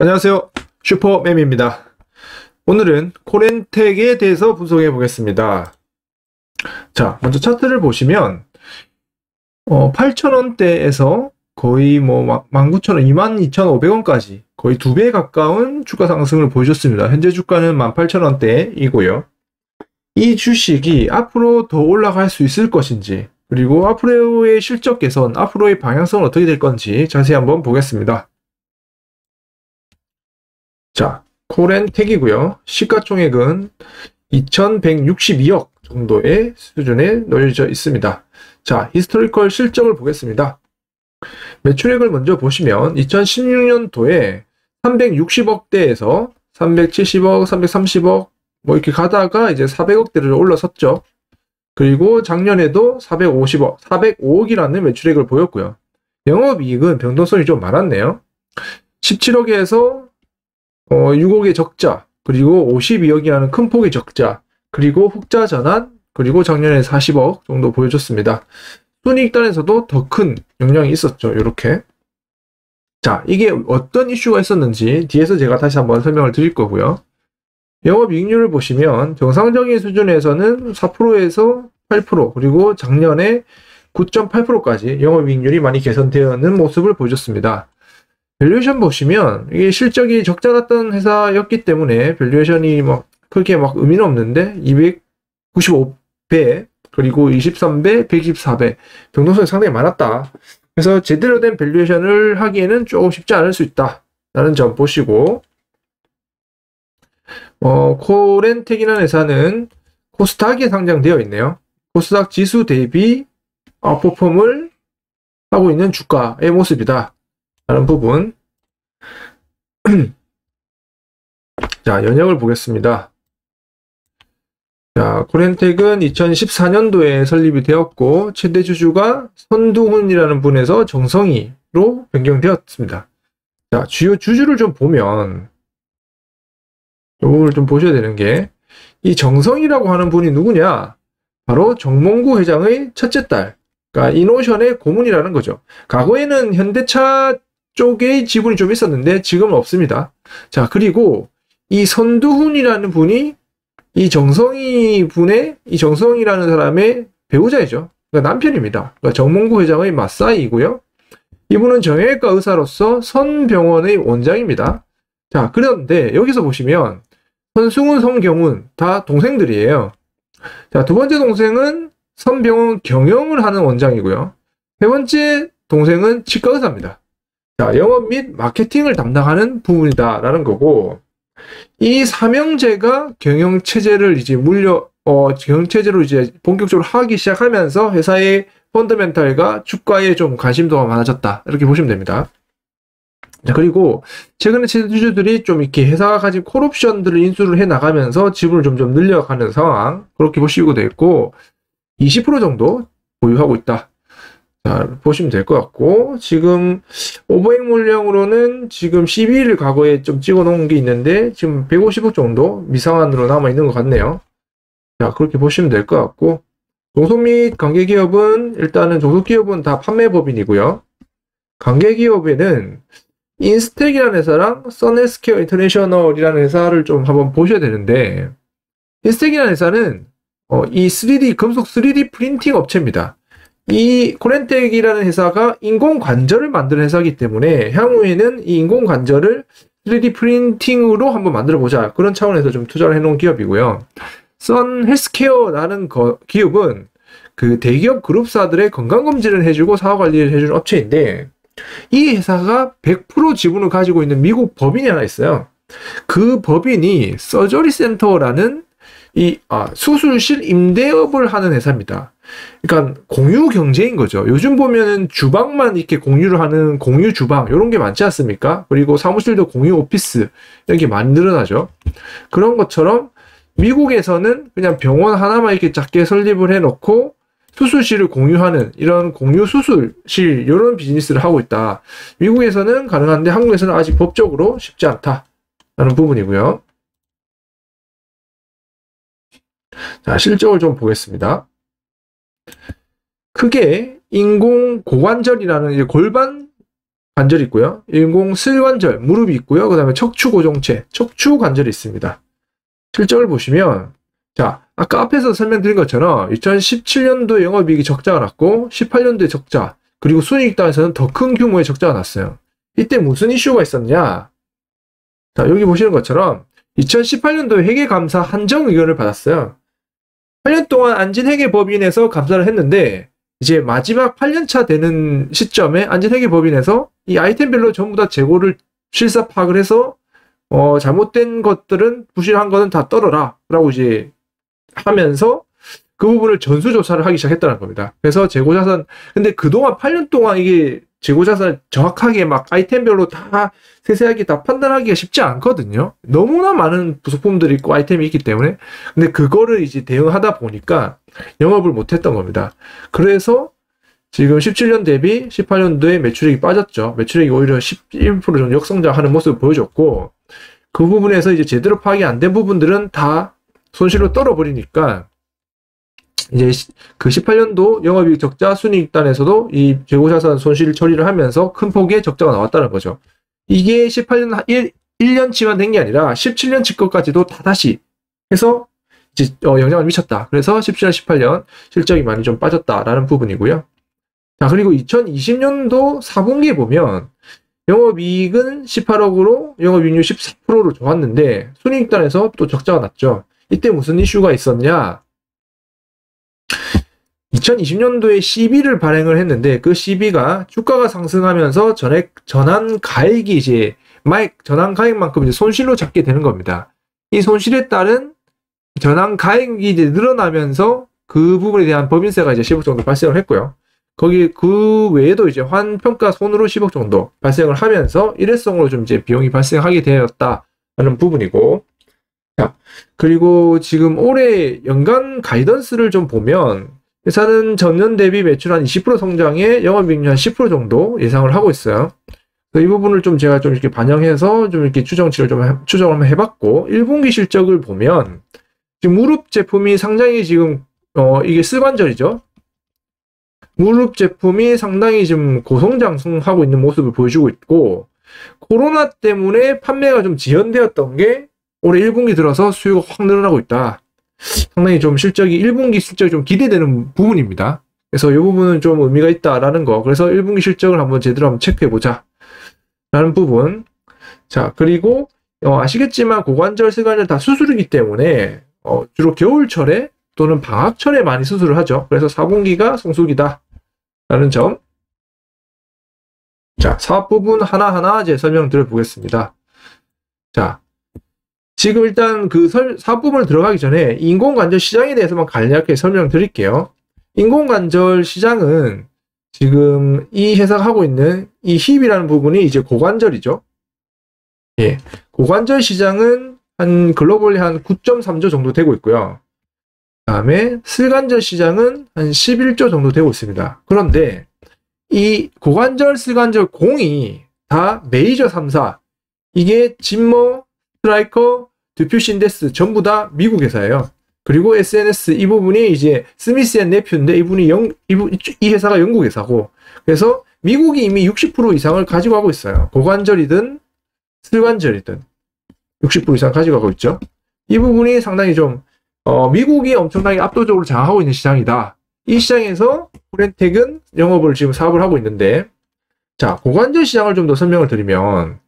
안녕하세요. 슈퍼맨입니다. 오늘은 코렌텍에 대해서 분석해 보겠습니다. 자, 먼저 차트를 보시면 8,000원대에서 거의 19,000원, 22,500원까지 거의 2배 가까운 주가 상승을 보여줬습니다. 현재 주가는 18,000원대이고요. 이 주식이 앞으로 더 올라갈 수 있을 것인지, 그리고 앞으로의 실적 개선, 앞으로의 방향성은 어떻게 될 건지 자세히 한번 보겠습니다. 자, 코렌텍이고요. 시가총액은 2,162억 정도의 수준에 놓여져 있습니다. 자, 히스토리컬 실적을 보겠습니다. 매출액을 먼저 보시면 2016년도에 360억대에서 370억, 330억 이렇게 가다가 이제 400억대를 올라섰죠. 그리고 작년에도 450억, 405억이라는 매출액을 보였고요. 영업이익은 변동성이 좀 많았네요. 17억에서 6억의 적자, 그리고 52억이라는 큰 폭의 적자, 그리고 흑자 전환, 그리고 작년에 40억 정도 보여줬습니다. 순이익단에서도 더 큰 영향이 있었죠. 이렇게. 자, 이게 어떤 이슈가 있었는지 뒤에서 제가 다시 한번 설명을 드릴 거고요. 영업이익률을 보시면 정상적인 수준에서는 4%에서 8%, 그리고 작년에 9.8%까지 영업이익률이 많이 개선되는 모습을 보여줬습니다. 밸류에이션 보시면 이게 실적이 적자 났던 회사였기 때문에 밸류에이션이 그렇게 의미는 없는데 295배, 그리고 23배, 124배 변동성이 상당히 많았다. 그래서 제대로 된 밸류에이션을 하기에는 조금 쉽지 않을 수 있다 라는 점 보시고, 코렌텍이라는 회사는 코스닥에 상장되어 있네요. 코스닥 지수 대비 아웃퍼폼을 하고 있는 주가의 모습이다 라는 부분. 자, 연역을 보겠습니다. 자, 코렌텍은 2014년도에 설립이 되었고 최대 주주가 선두훈이라는 분에서 정성희로 변경되었습니다. 자, 주요 주주를 좀 보면 이 부분을 좀 보셔야 되는 게, 이 정성희라고 하는 분이 누구냐? 바로 정몽구 회장의 첫째 딸, 그러니까 이노션의 고문이라는 거죠. 과거에는 현대차 쪽에 지분이 좀 있었는데 지금은 없습니다. 자, 그리고 이 선두훈이라는 분이 이 정성희라는 사람의 배우자이죠. 그러니까 남편입니다. 그러니까 정몽구 회장의 맞사이이고요. 이분은 정형외과 의사로서 선병원의 원장입니다. 자, 그런데 여기서 보시면 선승훈, 성경훈 다 동생들이에요. 자, 두 번째 동생은 선병원 경영을 하는 원장이고요. 세 번째 동생은 치과 의사입니다. 자, 영업 및 마케팅을 담당하는 부분이다라는 거고, 이 삼형제가 경영체제로 이제 본격적으로 하기 시작하면서 회사의 펀더멘탈과 주가에 좀 관심도가 많아졌다, 이렇게 보시면 됩니다. 자, 그리고 최근에 최대주주들이 좀 이렇게 회사가 가진 콜옵션들을 인수를 해 나가면서 지분을 점점 늘려가는 상황, 그렇게 보시고 되겠고, 20% 정도 보유하고 있다. 자, 보시면 될 것 같고, 지금 오버행 물량으로는 지금 12일 과거에 좀 찍어 놓은 게 있는데 지금 150억 정도 미상한으로 남아 있는 것 같네요. 자, 그렇게 보시면 될 것 같고, 종속 및 관계기업은 일단은 종속기업은 다 판매법인이고요. 관계기업에는 인스텍이라는 회사랑 선헬스케어 인터내셔널이라는 회사를 좀 한번 보셔야 되는데, 인스텍이라는 회사는 이 금속 3D 프린팅 업체입니다. 이 코렌텍이라는 회사가 인공관절을 만드는 회사이기 때문에 향후에는 이 인공관절을 3D 프린팅으로 한번 만들어보자, 그런 차원에서 좀 투자를 해놓은 기업이고요. 선 헬스케어라는 기업은 그 대기업 그룹사들의 건강검진을 해주고 사업관리를 해주는 업체인데, 이 회사가 100% 지분을 가지고 있는 미국 법인이 하나 있어요. 그 법인이 서저리 센터라는 수술실 임대업을 하는 회사입니다. 그러니까 공유 경제인 거죠. 요즘 보면은 주방만 이렇게 공유를 하는 공유 주방, 이런 게 많지 않습니까? 그리고 사무실도 공유 오피스, 이런 게 많이 늘어나죠. 그런 것처럼 미국에서는 그냥 병원 하나만 이렇게 작게 설립을 해놓고 수술실을 공유하는 이런 공유 수술실, 이런 비즈니스를 하고 있다. 미국에서는 가능한데 한국에서는 아직 법적으로 쉽지 않다라는 부분이고요. 자, 실적을 좀 보겠습니다. 크게 인공 고관절이라는 골반 관절이 있고요. 인공 슬관절, 무릎이 있고요. 그 다음에 척추 고정체, 척추 관절이 있습니다. 실적을 보시면, 자, 아까 앞에서 설명드린 것처럼 2017년도에 영업이익이 적자가 났고 18년도에 적자, 그리고 순이익단에서는 더 큰 규모의 적자가 났어요. 이때 무슨 이슈가 있었냐? 자, 여기 보시는 것처럼 2018년도에 회계감사 한정 의견을 받았어요. 8년 동안 안진회계법인에서 감사를 했는데 이제 마지막 8년차 되는 시점에 안진회계법인에서 이 아이템별로 전부 다 재고를 실사 파악을 해서 잘못된 것들은 부실한 거는 다 떨어라 라고 이제 하면서 그 부분을 전수조사를 하기 시작했다는 겁니다. 그래서 재고자산, 근데 그동안 8년 동안 이게 재고자산을 정확하게 막 아이템별로 다 세세하게 다 판단하기가 쉽지 않거든요. 너무나 많은 부속품들이 있고 아이템이 있기 때문에. 근데 그거를 이제 대응하다 보니까 영업을 못했던 겁니다. 그래서 지금 17년 대비 18년도에 매출액이 빠졌죠. 매출액이 오히려 11% 정도 역성장하는 모습을 보여줬고, 그 부분에서 이제 제대로 파악이 안 된 부분들은 다 손실로 떨어버리니까 이제 그 18년도 영업이익 적자 순이익단에서도 이 재고자산 손실 처리를 하면서 큰 폭의 적자가 나왔다는 거죠. 이게 18년 1년치만 된 게 아니라 17년치 것까지도 다 다시 해서 이제 영향을 미쳤다. 그래서 17년, 18년 실적이 많이 좀 빠졌다라는 부분이고요. 자, 그리고 2020년도 4분기에 보면 영업이익은 18억으로 영업이익률 14%로 좋았는데 순이익단에서 또 적자가 났죠. 이때 무슨 이슈가 있었냐? 2020년도에 CB를 발행을 했는데 그 CB가 주가가 상승하면서 전환 가액이 이제 전환 가액만큼 이제 손실로 잡게 되는 겁니다. 이 손실에 따른 전환 가액이 이제 늘어나면서 그 부분에 대한 법인세가 이제 10억 정도 발생을 했고요. 거기 그 외에도 이제 환평가 손으로 10억 정도 발생을 하면서 일회성으로 좀 이제 비용이 발생하게 되었다는 부분이고, 자, 그리고 지금 올해 연간 가이던스를 좀 보면 회사는 전년 대비 매출 한 20% 성장에 영업이익률 한 10% 정도 예상을 하고 있어요. 이 부분을 좀 제가 좀 이렇게 반영해서 좀 이렇게 추정치를 좀 추정을 한번 해봤고, 1분기 실적을 보면 지금 무릎 제품이 상당히 지금 이게 슬관절이죠. 무릎 제품이 상당히 지금 고성장하고 있는 모습을 보여주고 있고, 코로나 때문에 판매가 좀 지연되었던 게 올해 1분기 들어서 수요가 확 늘어나고 있다. 상당히 좀 1분기 실적이 좀 기대되는 부분입니다. 그래서 이 부분은 좀 의미가 있다라는 거. 그래서 1분기 실적을 한번 제대로 한번 체크해보자 라는 부분. 자, 그리고 아시겠지만 고관절, 슬관절 다 수술이기 때문에 주로 겨울철에 또는 방학철에 많이 수술을 하죠. 그래서 4분기가 성수기다 라는 점. 자, 사업 부분 하나하나 이제 설명드려 보겠습니다. 자, 지금 일단 그 사업 부분을 들어가기 전에 인공관절 시장에 대해서만 간략하게 설명드릴게요. 인공관절 시장은 지금 이 회사가 하고 있는 이 힙이라는 부분이 이제 고관절이죠. 예. 고관절 시장은 한 글로벌리 한 9.3조 정도 되고 있고요. 다음에 슬관절 시장은 한 11조 정도 되고 있습니다. 그런데 이 고관절, 슬관절 공이 다 메이저 3사, 이게 짐머, 스트라이커, 듀퓨신데스 전부 다 미국 회사예요. 그리고 SNS 이 부분이 이제 스미스 앤 네퓨인데 이 회사가 영국 회사고, 그래서 미국이 이미 60% 이상을 가지고 가고 있어요. 고관절이든 슬관절이든 60% 이상 가지고 가고 있죠. 이 부분이 상당히 좀 미국이 엄청나게 압도적으로 장악하고 있는 시장이다. 이 시장에서 코렌텍은 영업을 지금 사업을 하고 있는데, 자, 고관절 시장을 좀 더 설명을 드리면,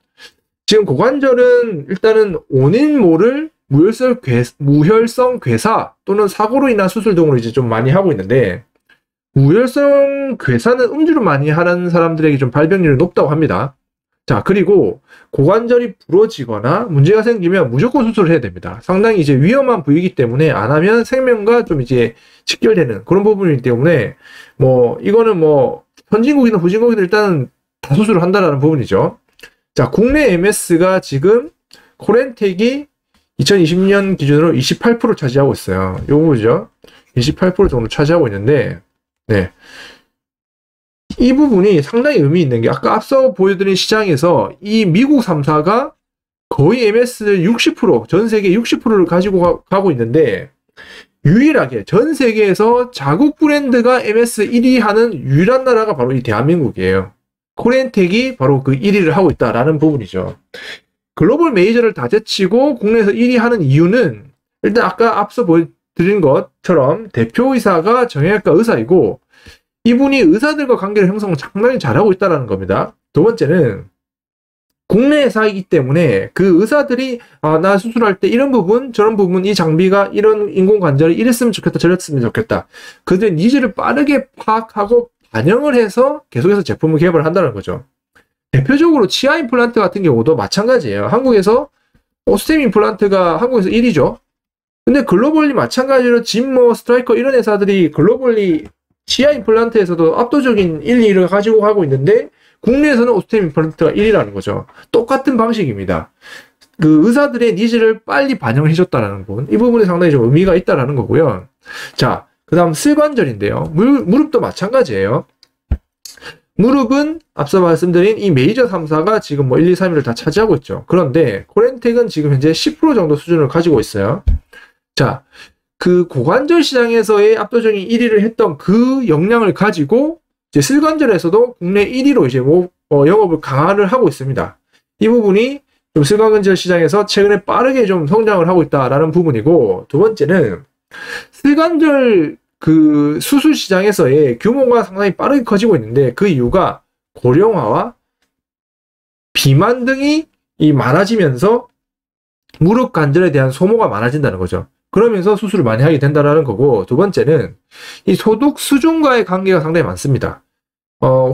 지금 고관절은 일단은 원인 모를 무혈성 괴사 또는 사고로 인한 수술 등으로 이제 좀 많이 하고 있는데, 무혈성 괴사는 음주를 많이 하는 사람들에게 좀 발병률이 높다고 합니다. 자, 그리고 고관절이 부러지거나 문제가 생기면 무조건 수술을 해야 됩니다. 상당히 이제 위험한 부위이기 때문에 안 하면 생명과 좀 이제 직결되는 그런 부분이기 때문에 이거는 선진국이나 후진국이든 일단은 다 수술을 한다라는 부분이죠. 자, 국내 MS가 지금 코렌텍이 2020년 기준으로 28% 차지하고 있어요. 요거 보죠. 28% 정도 차지하고 있는데, 네. 이 부분이 상당히 의미 있는 게, 아까 앞서 보여드린 시장에서 이 미국 3사가 거의 MS 60%, 전 세계 60%를 가지고 가고 있는데, 유일하게 전 세계에서 자국 브랜드가 MS 1위 하는 유일한 나라가 바로 이 대한민국이에요. 코리안텍이 바로 그 1위를 하고 있다라는 부분이죠. 글로벌 메이저를 다 제치고 국내에서 1위 하는 이유는 일단 아까 앞서 보여드린 것처럼 대표이사가 정형외과 의사이고 이분이 의사들과 관계를 형성을 상당히 잘하고 있다는 겁니다. 두 번째는 국내 회사이기 때문에 그 의사들이 나 수술할 때 이런 부분 저런 부분 이 장비가 이런 인공관절이 이랬으면 좋겠다 저랬으면 좋겠다 그들의 니즈를 빠르게 파악하고 반영을 해서 계속해서 제품을 개발을 한다는 거죠. 대표적으로 치아 임플란트 같은 경우도 마찬가지예요. 한국에서 오스템 임플란트가 한국에서 1위죠. 근데 글로벌리 마찬가지로 진모, 스트라이커 이런 회사들이 글로벌리 치아 임플란트에서도 압도적인 1, 2위를 가지고 하고 있는데 국내에서는 오스템 임플란트가 1위라는 거죠. 똑같은 방식입니다. 그 의사들의 니즈를 빨리 반영을 해줬다는 부분, 이 부분이 상당히 좀 의미가 있다는 거고요. 자, 그 다음 슬관절인데요. 무릎도 마찬가지예요. 무릎은 앞서 말씀드린 이 메이저 3사가 지금 뭐 1, 2, 3위를 다 차지하고 있죠. 그런데 코렌텍은 지금 현재 10% 정도 수준을 가지고 있어요. 자, 그 고관절 시장에서의 압도적인 1위를 했던 그 역량을 가지고 이제 슬관절에서도 국내 1위로 이제 영업을 강화를 하고 있습니다. 이 부분이 좀 슬관절 시장에서 최근에 빠르게 좀 성장을 하고 있다라는 부분이고, 두 번째는 슬관절 그 수술 시장에서의 규모가 상당히 빠르게 커지고 있는데 그 이유가 고령화와 비만 등이 많아지면서 무릎 관절에 대한 소모가 많아진다는 거죠. 그러면서 수술을 많이 하게 된다는 거고, 두 번째는 이 소득 수준과의 관계가 상당히 많습니다.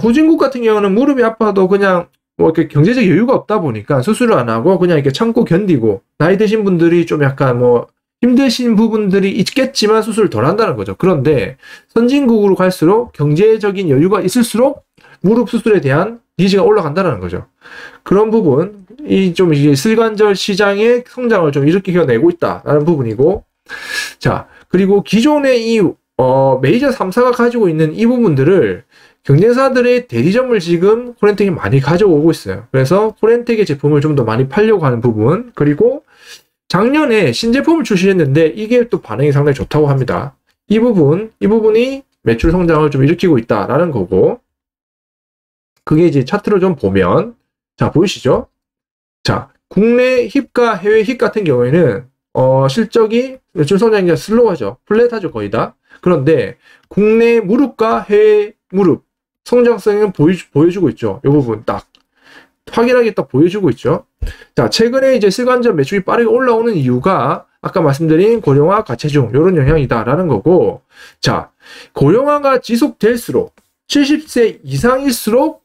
후진국 같은 경우는 무릎이 아파도 그냥 뭐 이렇게 경제적 여유가 없다 보니까 수술을 안 하고 그냥 이렇게 참고 견디고, 나이 드신 분들이 좀 약간 뭐 힘드신 부분들이 있겠지만 수술을 덜 한다는 거죠. 그런데 선진국으로 갈수록 경제적인 여유가 있을수록 무릎 수술에 대한 니즈가 올라간다는 거죠. 그런 부분, 좀 이제 슬관절 시장의 성장을 좀 일으켜내고 있다라는 부분이고, 자, 그리고 기존의 이 메이저 3사가 가지고 있는 이 부분들을 경쟁사들의 대리점을 지금 코렌텍이 많이 가져오고 있어요. 그래서 코렌텍의 제품을 좀 더 많이 팔려고 하는 부분, 그리고 작년에 신제품을 출시했는데 이게 또 반응이 상당히 좋다고 합니다. 이 부분이 매출 성장을 좀 일으키고 있다라는 거고, 그게 이제 차트로 좀 보면, 자, 보이시죠? 자, 국내 힙과 해외 힙 같은 경우에는 실적이 매출 성장이 슬로우하죠. 플랫하죠, 거의 다. 그런데 국내 무릎과 해외 무릎 성장성은 보여주고 있죠. 이 부분 딱 확연하게 딱 보여주고 있죠. 자, 최근에 이제 슬관절 매출이 빠르게 올라오는 이유가 아까 말씀드린 고령화, 과체중 이런 영향이다라는 거고, 자, 고령화가 지속될수록 70세 이상일수록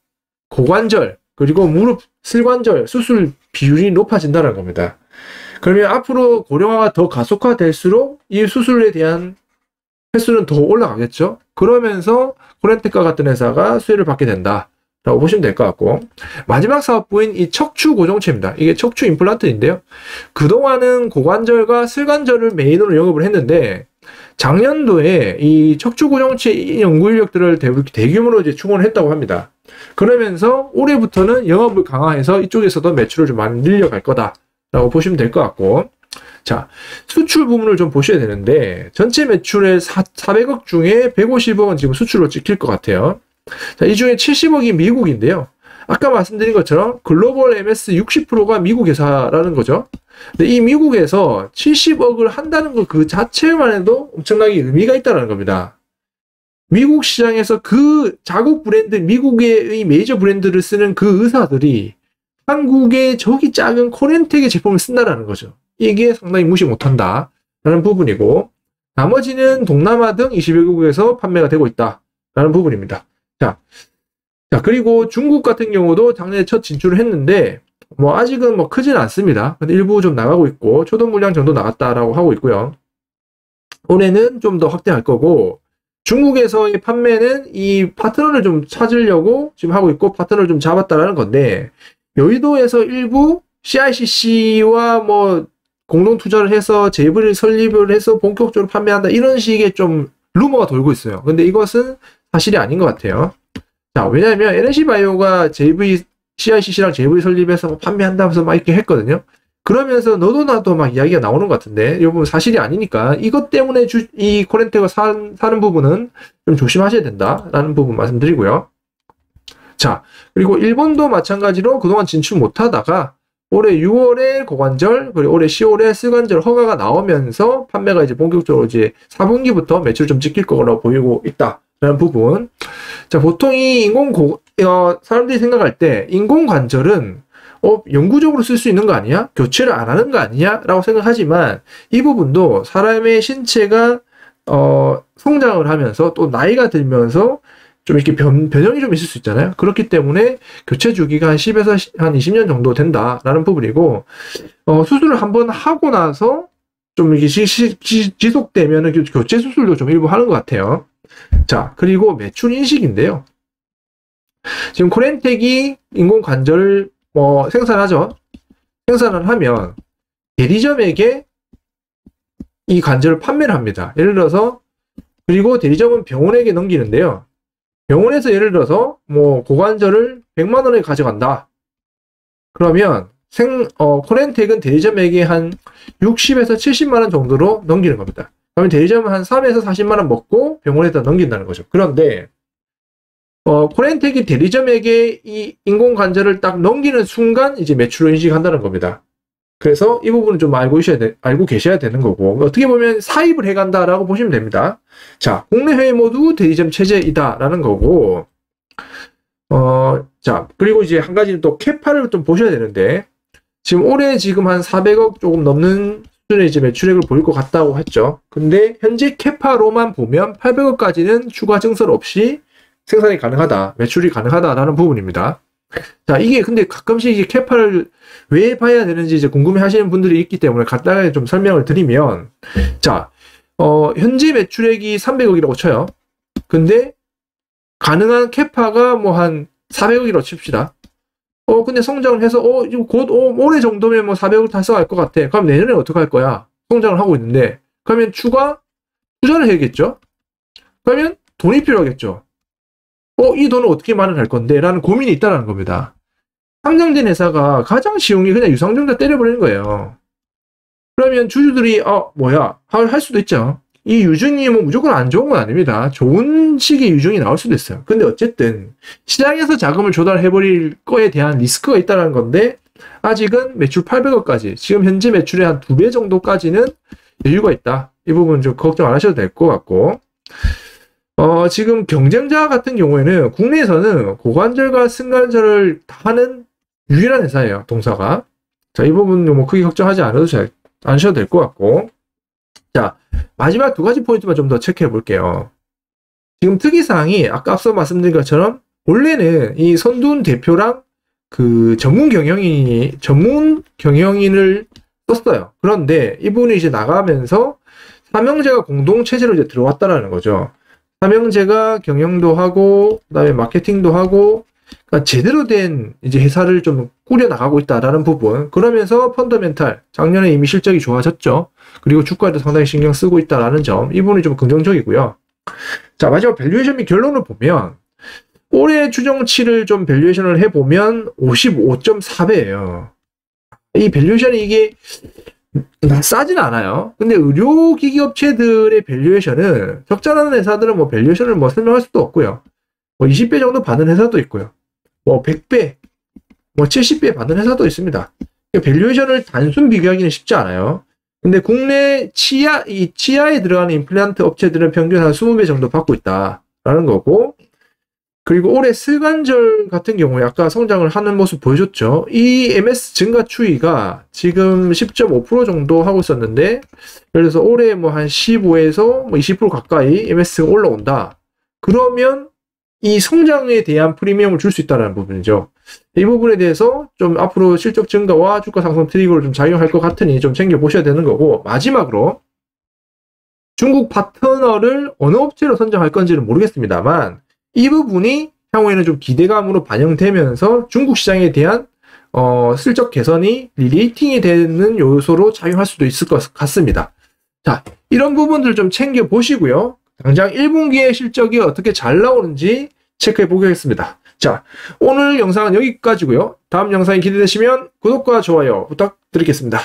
고관절 그리고 무릎 슬관절 수술 비율이 높아진다는 겁니다. 그러면 앞으로 고령화가 더 가속화될수록 이 수술에 대한 횟수는 더 올라가겠죠. 그러면서 코렌텍과 같은 회사가 수혜를 받게 된다 라고 보시면 될 것 같고, 마지막 사업부인 이 척추 고정체입니다. 이게 척추 임플란트인데요. 그동안은 고관절과 슬관절을 메인으로 영업을 했는데 작년도에 이 척추 고정체 연구 인력들을 대규모로 이제 충원을 했다고 합니다. 그러면서 올해부터는 영업을 강화해서 이쪽에서도 매출을 좀 많이 늘려갈 거다라고 보시면 될 것 같고, 자, 수출 부분을 좀 보셔야 되는데 전체 매출의 400억 중에 150억은 지금 수출로 찍힐 것 같아요. 자, 이 중에 70억이 미국인데요. 아까 말씀드린 것처럼 글로벌 MS 60%가 미국 회사라는 거죠. 근데 이 미국에서 70억을 한다는 것 그 자체만 해도 엄청나게 의미가 있다는 겁니다. 미국 시장에서 그 자국 브랜드, 미국의 메이저 브랜드를 쓰는 그 의사들이 한국의 저기 작은 코렌텍의 제품을 쓴다는 거죠. 이게 상당히 무시 못한다라는 부분이고, 나머지는 동남아 등 21개국에서 판매가 되고 있다라는 부분입니다. 자, 그리고 중국 같은 경우도 작년에 첫 진출을 했는데 뭐 아직은 뭐 크진 않습니다. 근데 일부 좀 나가고 있고 초도 물량 정도 나갔다라고 하고 있고요. 올해는 좀 더 확대할 거고, 중국에서의 판매는 이 파트너를 좀 찾으려고 지금 하고 있고 파트너를 좀 잡았다라는 건데, 여의도에서 일부 CICC와 뭐 공동 투자를 해서 제이브를 설립을 해서 본격적으로 판매한다 이런 식의 좀 루머가 돌고 있어요. 근데 이것은 사실이 아닌 것 같아요. 자, 왜냐하면 NC바이오가 CICC랑 JV 설립해서 뭐 판매한다면서 막 이렇게 했거든요. 그러면서 너도 나도 막 이야기가 나오는 것 같은데 이 부분 사실이 아니니까 이것 때문에 이 코렌텍을 사는 부분은 좀 조심하셔야 된다라는 부분 말씀드리고요. 자, 그리고 일본도 마찬가지로 그동안 진출 못하다가 올해 6월에 고관절, 그리고 올해 10월에 슬관절 허가가 나오면서 판매가 이제 본격적으로 이제 4분기부터 매출 좀 찍힐 거라고 보이고 있다라는 부분. 자, 보통 이 사람들이 생각할 때 인공관절은 영구적으로 쓸 수 있는 거 아니야? 교체를 안 하는 거 아니야? 라고 생각하지만 이 부분도 사람의 신체가 성장을 하면서 또 나이가 들면서 좀 이렇게 변형이 좀 있을 수 있잖아요. 그렇기 때문에 교체 주기가 한 10에서 한 20년 정도 된다라는 부분이고, 수술을 한번 하고 나서 좀 이게 지속되면은 교체 수술도 좀 일부 하는 것 같아요. 자, 그리고 매출 인식인데요. 지금 코렌텍이 인공관절을 생산하죠. 생산을 하면 대리점에게 이 관절을 판매를 합니다. 예를 들어서, 그리고 대리점은 병원에게 넘기는데요. 병원에서 예를 들어서 고관절을 100만 원에 가져간다. 그러면 코렌텍은 대리점에게 한 60에서 70만 원 정도로 넘기는 겁니다. 그러면 대리점은 한 3에서 40만 원 먹고 병원에다 넘긴다는 거죠. 그런데 코렌텍이 대리점에게 이 인공관절을 딱 넘기는 순간 이제 매출을 인식한다는 겁니다. 그래서 이 부분은 좀 알고 계셔야 되는 거고, 어떻게 보면 사입을 해간다라고 보시면 됩니다. 자, 국내 해외 모두 대리점 체제이다라는 거고, 자, 그리고 이제 한 가지는 또 캐파를 좀 보셔야 되는데, 지금 올해 지금 한 400억 조금 넘는 수준의 이제 매출액을 보일 것 같다고 했죠. 근데 현재 캐파로만 보면 800억까지는 추가 증설 없이 생산이 가능하다, 매출이 가능하다라는 부분입니다. 자, 이게 근데 가끔씩 이게 캐파를 왜 봐야 되는지 이제 궁금해 하시는 분들이 있기 때문에 간단하게 좀 설명을 드리면, 자, 현재 매출액이 300억이라고 쳐요. 근데 가능한 캐파가 한 400억이라고 칩시다. 근데 성장을 해서, 곧, 올해 정도면 400억 달성할 것 같아. 그럼 내년에 어떻게 할 거야? 성장을 하고 있는데. 그러면 추가 투자를 해야겠죠? 그러면 돈이 필요하겠죠? 이 돈을 어떻게 마련할 건데? 라는 고민이 있다는 겁니다. 상장된 회사가 가장 쉬운 게 그냥 유상증자 때려버리는 거예요. 그러면 주주들이, 할 수도 있죠. 이 유증이 무조건 안 좋은 건 아닙니다. 좋은 식의 유증이 나올 수도 있어요. 근데 어쨌든, 시장에서 자금을 조달해버릴 거에 대한 리스크가 있다는 건데, 아직은 매출 800억까지, 지금 현재 매출의 한 2배 정도까지는 여유가 있다. 이 부분 좀 걱정 안 하셔도 될 것 같고, 지금 경쟁자 같은 경우에는 국내에서는 고관절과 승관절을 다 하는 유일한 회사예요, 동사가. 자, 이 부분은 크게 걱정하지 않으셔도 될 것 같고. 자, 마지막 두 가지 포인트만 좀 더 체크해 볼게요. 지금 특이사항이 아까 앞서 말씀드린 것처럼 원래는 이 선두훈 대표랑 그 전문 경영인을 썼어요. 그런데 이분이 이제 나가면서 삼형제가 공동체제로 이제 들어왔다라는 거죠. 삼형제가 경영도 하고, 그다음에 마케팅도 하고, 그러니까 제대로 된 이제 회사를 좀 꾸려 나가고 있다라는 부분. 그러면서 펀더멘탈, 작년에 이미 실적이 좋아졌죠. 그리고 주가에도 상당히 신경 쓰고 있다라는 점, 이 부분이 좀 긍정적이고요. 자, 마지막 밸류에이션 및 결론을 보면, 올해 추정치를 좀 밸류에이션을 해보면 55.4배예요. 이 밸류에이션이 이게 싸진 않아요. 근데 의료기기 업체들의 밸류에이션은 적절한 회사들은 밸류에이션을 설명할 수도 없고요. 20배 정도 받는 회사도 있고요. 100배, 70배 받는 회사도 있습니다. 밸류에이션을 단순 비교하기는 쉽지 않아요. 근데 국내 치아에 들어가는 임플란트 업체들은 평균 한 20배 정도 받고 있다라는 거고, 그리고 올해 슬관절 같은 경우에 아까 성장을 하는 모습 보여줬죠. 이 MS 증가 추이가 지금 10.5% 정도 하고 있었는데, 예를 들어서 올해 한 15에서 20% 가까이 MS가 올라온다. 그러면 이 성장에 대한 프리미엄을 줄 수 있다는 부분이죠. 이 부분에 대해서 좀 앞으로 실적 증가와 주가 상승 트리거를 좀 작용할 것 같으니 좀 챙겨보셔야 되는 거고, 마지막으로 중국 파트너를 어느 업체로 선정할 건지는 모르겠습니다만, 이 부분이 향후에는 좀 기대감으로 반영되면서 중국 시장에 대한 실적 개선이 리레이팅이 되는 요소로 작용할 수도 있을 것 같습니다. 자, 이런 부분들 좀 챙겨보시고요. 당장 1분기의 실적이 어떻게 잘 나오는지 체크해 보겠습니다. 자, 오늘 영상은 여기까지고요. 다음 영상이 기대되시면 구독과 좋아요 부탁드리겠습니다.